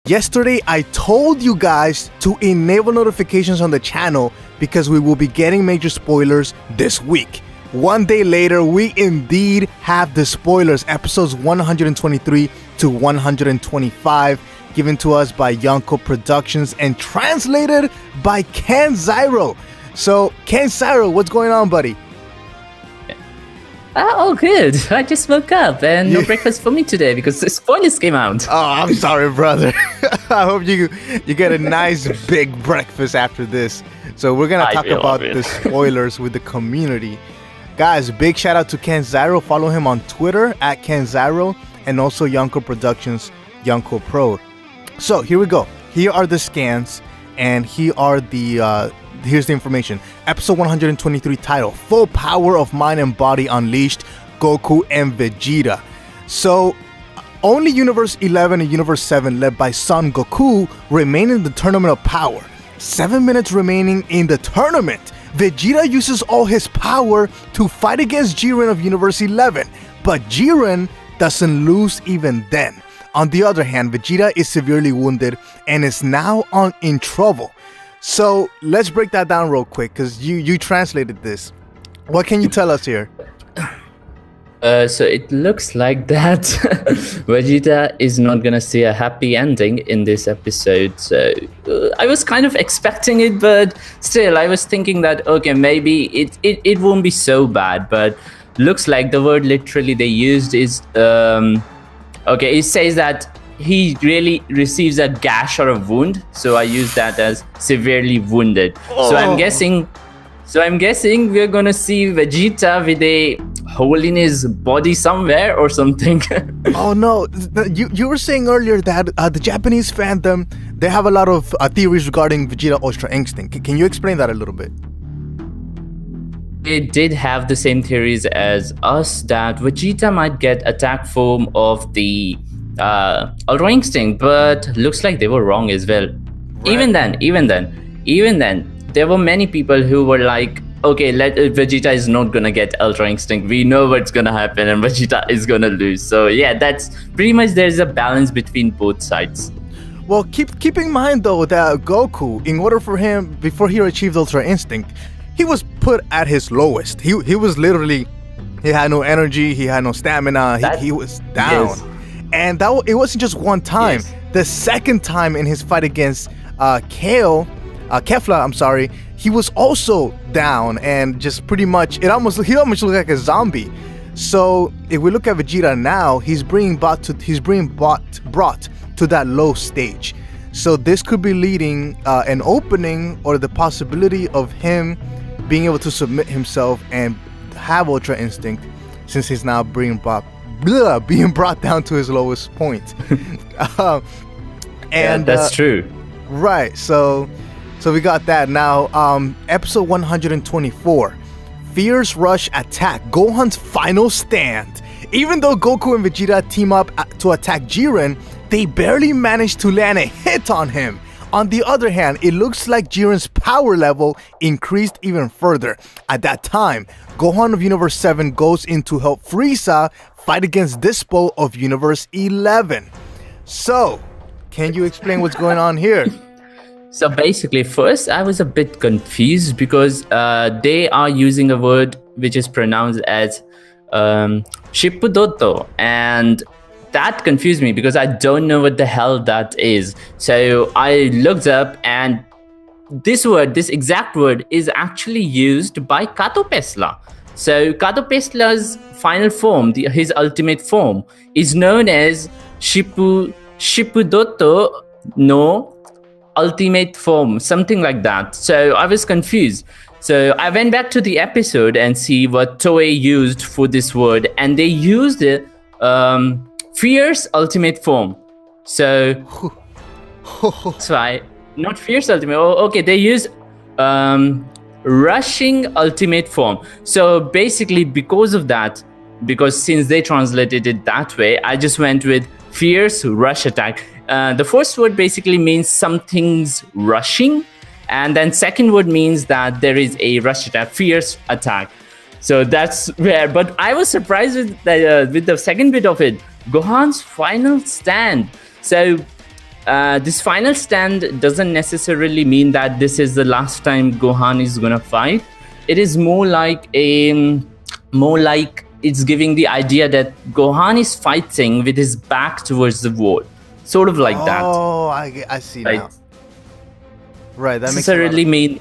Yesterday, I told you guys to enable notifications on the channel because we will be getting major spoilers this week. One day later, we indeed have the spoilers, episodes 123 to 125, given to us by Yonko Productions and translated by Ken Zyro. So, Ken Zyro, what's going on, buddy? Oh, good. I just woke up and no breakfast for me today because the spoilers came out. Oh, I'm sorry, brother. I hope you get a nice big breakfast after this. So we're going to talk about the spoilers with the community. Guys, big shout out to Ken Zyro. Follow him on Twitter at Ken Zyro and also Yonko Productions, Yonko Pro. So here we go. Here are the scans and here's the information. Episode 123 title, Full Power of Mind and Body Unleashed, Goku and Vegeta. So, only Universe 11 and Universe 7 led by Son Goku remain in the Tournament of Power. 7 minutes remaining in the tournament. Vegeta uses all his power to fight against Jiren of Universe 11, but Jiren doesn't lose even then. On the other hand, Vegeta is severely wounded and is now in trouble. So let's break that down real quick because you translated this. What can you tell us here? So it looks like that Vegeta is not gonna see a happy ending in this episode. So I was kind of expecting it, but still I was thinking that okay, maybe it won't be so bad. But looks like the word literally they used is okay. It says that he really receives a gash or a wound, so I use that as severely wounded. Oh. So I'm guessing we're gonna see Vegeta with a hole in his body somewhere or something. Oh no, you were saying earlier that the Japanese fandom, they have a lot of theories regarding Vegeta Ultra Instinct. Can you explain that a little bit? They did have the same theories as us that Vegeta might get attack form of the Ultra Instinct, but looks like they were wrong as well. Right. Even then, there were many people who were like, okay, Vegeta is not gonna get Ultra Instinct. We know what's gonna happen, and Vegeta is gonna lose. So yeah, that's pretty much there's a balance between both sides. Well, keep in mind though that Goku, in order for him before he achieved Ultra Instinct, he was put at his lowest. He was literally, he had no energy, he had no stamina, he was down. Yes. And it wasn't just one time. Yes. The second time in his fight against Kefla, he was also down and just pretty much he almost looked like a zombie. So if we look at Vegeta now, he's being brought to that low stage. So this could be leading an opening or the possibility of him being able to submit himself and have Ultra Instinct, since he's now being brought down to his lowest point. And that's true. Right. So we got that. Now, episode 124, Fierce Rush Attack, Gohan's final stand. Even though Goku and Vegeta team up to attack Jiren, they barely manage to land a hit on him. On the other hand, it looks like Jiren's power level increased even further. At that time, Gohan of Universe 7 goes in to help Frieza fight against Dispo of Universe 11. So, can you explain what's going on here? So basically, first I was a bit confused because they are using a word which is pronounced as Shippudoto, and that confused me because I don't know what the hell that is. So I looked up, and this exact word is actually used by Kato Pesla. So Kato Pesla's final form, his ultimate form, is known as Shippudoto no ultimate form, something like that. So I was confused. So I went back to the episode and see what Toei used for this word, and they used it fierce ultimate form. So that's why, not fierce ultimate. Oh, okay, they use rushing ultimate form. So basically, because since they translated it that way, I just went with fierce rush attack. The first word basically means something's rushing, and then second word means that there is a rush attack, fierce attack. So that's where, but I was surprised with the second bit of it, Gohan's final stand. So this final stand doesn't necessarily mean that this is the last time Gohan is gonna fight. It is more like it's giving the idea that Gohan is fighting with his back towards the wall, sort of like that. Oh, I see now. Right, that makes sense.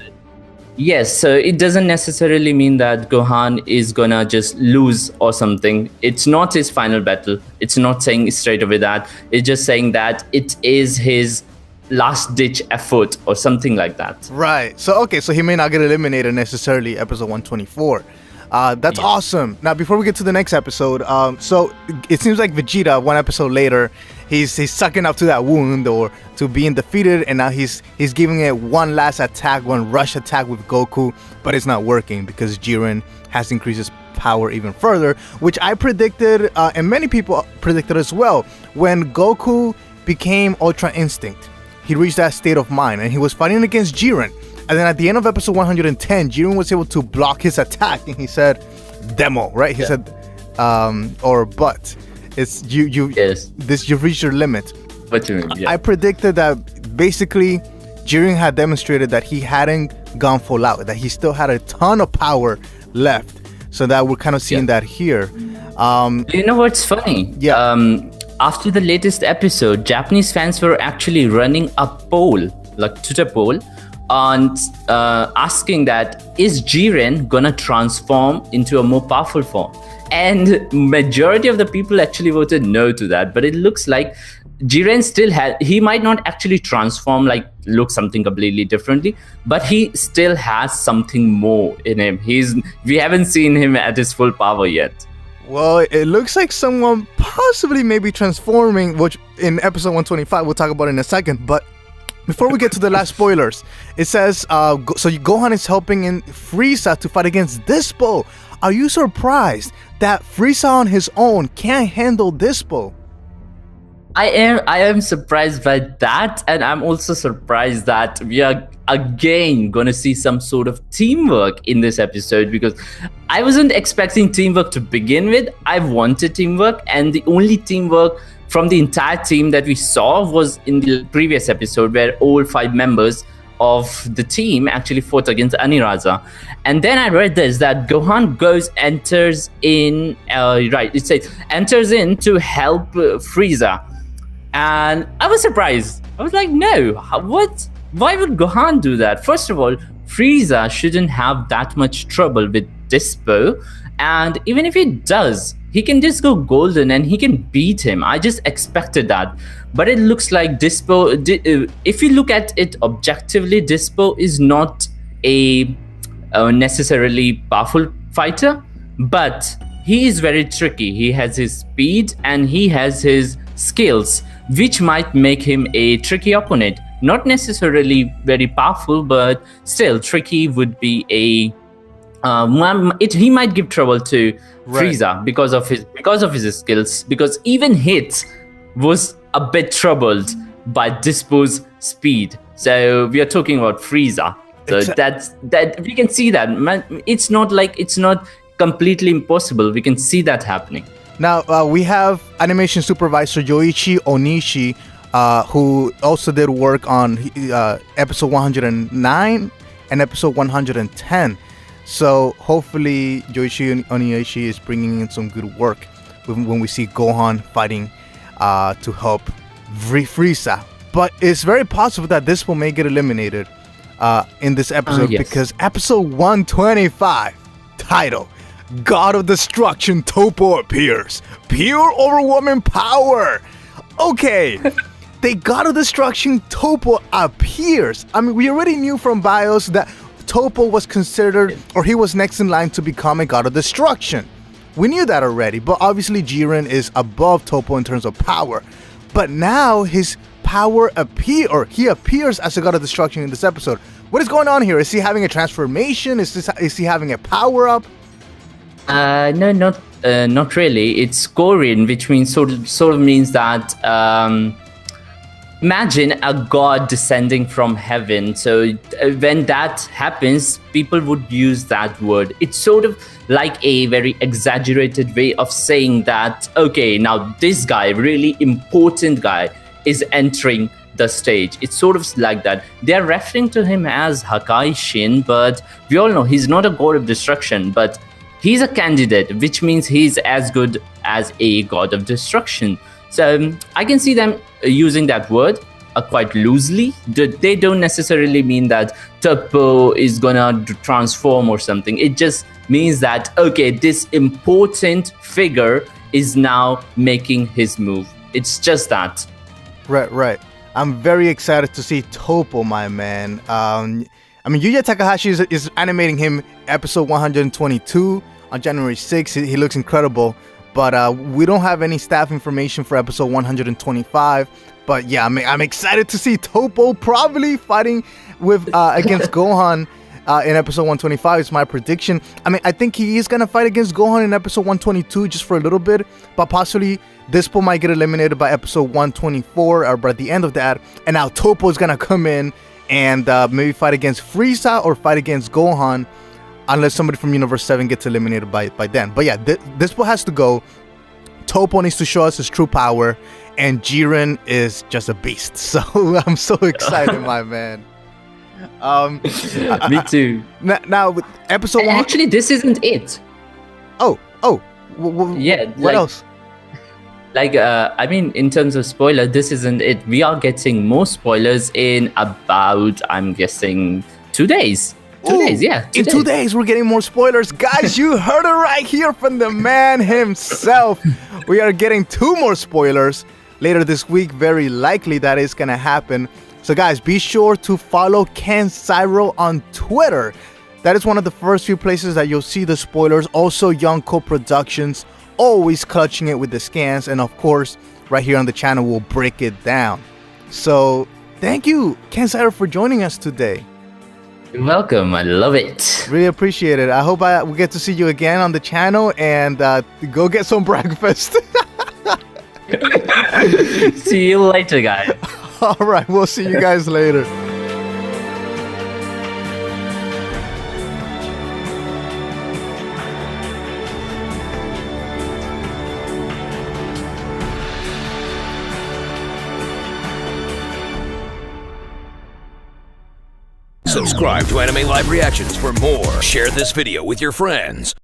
Yes, so it doesn't necessarily mean that Gohan is gonna just lose or something. It's not his final battle. It's not saying straight away that. It's just saying that it is his last-ditch effort or something like that. Right. So he may not get eliminated necessarily episode 124. That's awesome. Now, before we get to the next episode, so it seems like Vegeta, one episode later, he's sucking up to that wound or to being defeated, and now he's giving it one last attack, one rush attack with Goku, but it's not working because Jiren has increased his power even further, which I predicted, and many people predicted as well. When Goku became Ultra Instinct, he reached that state of mind, and he was fighting against Jiren. And then at the end of episode 110, Jiren was able to block his attack, and he said, "Demo," right? He said, or but. It's you. Yes. You've reached your limit. What do you mean? Yeah. I predicted that basically Jiren had demonstrated that he hadn't gone full out, that he still had a ton of power left. So that we're kind of seeing that here. You know what's funny? Yeah. After the latest episode, Japanese fans were actually running a poll, like Twitter poll, on asking that, is Jiren gonna transform into a more powerful form? And majority of the people actually voted no to that. But it looks like Jiren still he might not actually transform, like look something completely differently, but he still has something more in him. We haven't seen him at his full power yet. Well, it looks like someone possibly maybe transforming, which in episode 125 we'll talk about in a second. But before we get to the last spoilers, it says so Gohan is helping in Frieza to fight against Dispo. Are you surprised that Frieza on his own can't handle Dispo? I am surprised by that, and I'm also surprised that we are again gonna see some sort of teamwork in this episode, because I wasn't expecting teamwork to begin with. I wanted teamwork, and the only teamwork from the entire team that we saw was in the previous episode, where all 5 members of the team actually fought against Aniraza. And then I read this, that Gohan enters in to help Frieza. And I was surprised. I was like, no, what? Why would Gohan do that? First of all, Frieza shouldn't have that much trouble with Dispo. And even if he does, he can just go golden and he can beat him. I just expected that. But it looks like Dispo, if you look at it objectively, Dispo is not a necessarily powerful fighter, but he is very tricky. He has his speed and he has his skills, which might make him a tricky opponent. Not necessarily very powerful, but still tricky would be a he might give trouble to Frieza because of his skills, because even Hit was a bit troubled by Dispo's speed. So we are talking about Frieza. So that we can see that. It's not completely impossible. We can see that happening. Now we have animation supervisor Yoichi Onishi, who also did work on episode 109 and episode 110. So hopefully Yoichi Onishi is bringing in some good work when we see Gohan fighting to help Frieza. But it's very possible that this will may get eliminated in this episode, because episode 125, title, God of Destruction Topo appears. Pure overwhelming power. Okay. The God of Destruction Topo appears. I mean, we already knew from BIOS that Topo was considered, or he was next in line to become a God of Destruction. We knew that already, but obviously Jiren is above Topo in terms of power. But now his power he appears as a God of Destruction in this episode. What is going on here? Is he having a transformation? Is he having a power up? No, not really. It's Korean, which means sort of means that imagine a god descending from heaven. So when that happens, people would use that word. It's sort of like a very exaggerated way of saying that, okay, now this guy, really important guy, is entering the stage. It's sort of like that. They're referring to him as Hakai Shin, but we all know he's not a god of destruction, but he's a candidate, which means he's as good as a god of destruction. So I can see them using that word quite loosely. They don't necessarily mean that Toppo is gonna transform or something. It just means that, okay, this important figure is now making his move. It's just that. Right. I'm very excited to see Toppo, my man. Yuya Takahashi is animating him episode 122 on January 6th. He looks incredible, but we don't have any staff information for episode 125. But yeah, I'm excited to see Toppo probably fighting with against Gohan in episode 125 is my prediction. I think he is gonna fight against Gohan in episode 122 just for a little bit, but possibly Dispo might get eliminated by episode 124 or by the end of that, and now Toppo is gonna come in and maybe fight against Frieza or fight against Gohan, unless somebody from Universe 7 gets eliminated by then. But yeah, Dispo has to go. Toppo needs to show us his true power, and Jiren is just a beast. So I'm so excited, my man. Me too. Now with episode one, actually, this isn't it. Yeah. What else? In terms of spoiler, this isn't it. We are getting more spoilers in about, I'm guessing, 2 days. 2 days, yeah. In 2 days, we're getting more spoilers. Guys, you heard it right here from the man himself. We are getting 2 more spoilers later this week. Very likely that is going to happen. So guys, be sure to follow Ken Cyro on Twitter. That is one of the first few places that you'll see the spoilers. Also, Yonko Productions, always clutching it with the scans. And of course, right here on the channel, we'll break it down. So thank you, Ken Cyro, for joining us today. You're welcome. I love it. Really appreciate it. I hope we get to see you again on the channel and go get some breakfast. See you later, guys. All right, we'll see you guys later. Subscribe to Anime Live Reactions for more. Share this video with your friends.